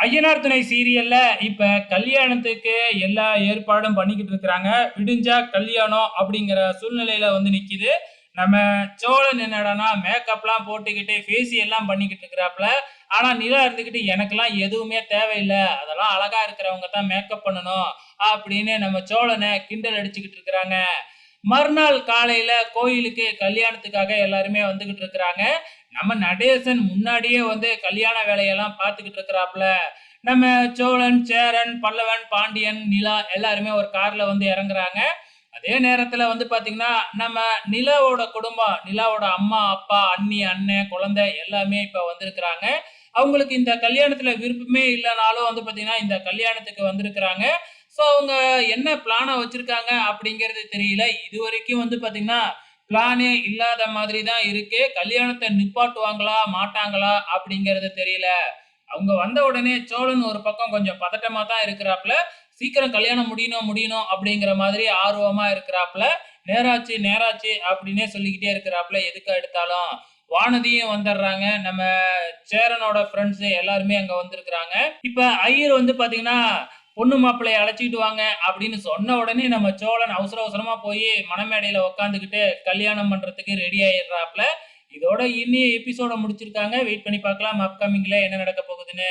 ஐயனார் துணை சீரியல்ல இப்ப கல்யாணத்துக்கு எல்லா ஏற்பாடும் பண்ணிக்கிட்டு இருக்கிறாங்க. விடிஞ்சா கல்யாணம் அப்படிங்கிற சூழ்நிலையில வந்து நிக்குது. நம்ம சோழன் என்னடான்னா மேக்கப்லாம் போட்டுக்கிட்டு ஃபேஷியல்லாம் பண்ணிக்கிட்டு இருக்கிறாப்ல. ஆனா நிலா இருந்துகிட்டு எனக்கெல்லாம் எதுவுமே தேவையில்ல. அதெல்லாம் அழகா இருக்கிறவங்க தான் மேக்கப் பண்ணணும் அப்படின்னு நம்ம சோழன கிண்டல் அடிச்சுக்கிட்டு இருக்கிறாங்க. மறுநாள் காலையில கோயிலுக்கு கல்யாணத்துக்காக எல்லாருமே வந்துகிட்டு இருக்கிறாங்க. நம்ம நடேசன் முன்னாடியே வந்து கல்யாண வேலையெல்லாம் பார்த்துக்கிட்டு இருக்கிறாப்ல. நம்ம சோழன், சேரன், பல்லவன், பாண்டியன், நிலா எல்லாருமே ஒரு கார்ல வந்து இறங்குறாங்க. அதே நேரத்துல வந்து பாத்தீங்கன்னா, நம்ம நிலாவோட குடும்பம், நிலாவோட அம்மா, அப்பா, அண்ணி, அண்ணன், குழந்தை எல்லாமே இப்ப வந்திருக்கிறாங்க. அவங்களுக்கு இந்த கல்யாணத்துல விருப்பமே இல்லனாலும் வந்து பாத்தீங்கன்னா, இந்த கல்யாணத்துக்கு வந்திருக்கிறாங்க. ஸோ அவங்க என்ன பிளான வச்சிருக்காங்க அப்படிங்கிறது தெரியல. இதுவரைக்கும் வந்து பாத்தீங்கன்னா, பிளானே இல்லாத மாதிரி தான் இருக்கு. கல்யாணத்த நிப்பாட்டுவாங்களா, மாட்டாங்களா அப்படிங்கிறது தெரியல. அவங்க வந்த உடனே சோழன் ஒரு பக்கம் கொஞ்சம் பதட்டமா தான் இருக்கிறாப்ல. சீக்கிரம் கல்யாணம் முடியணும், முடியணும் அப்படிங்கிற மாதிரி ஆர்வமா இருக்கிறாப்ல. நேராச்சு, நேராச்சு அப்படின்னே சொல்லிக்கிட்டே இருக்கிறாப்ல எதுக்கா எடுத்தாலும். வானதியும் வந்துடுறாங்க. நம்ம சேரனோட ஃப்ரெண்ட்ஸ் எல்லாருமே அங்க வந்திருக்கிறாங்க. இப்ப ஐயர் வந்து பாத்தீங்கன்னா, பொண்ணு மாப்பிள்ளைய அழைச்சிட்டு வாங்க அப்படின்னு சொன்ன உடனே நம்ம சோழன் அவசர அவசரமா போய் மணமேடையில உட்காந்துக்கிட்டு கல்யாணம் பண்றதுக்கு ரெடி ஆயிடுறாப்ல. இதோட இன்னிய எபிசோட முடிச்சிருக்காங்க. வெயிட் பண்ணி பார்க்கலாம் அப்கமிங்ல என்ன நடக்க போகுதுன்னு.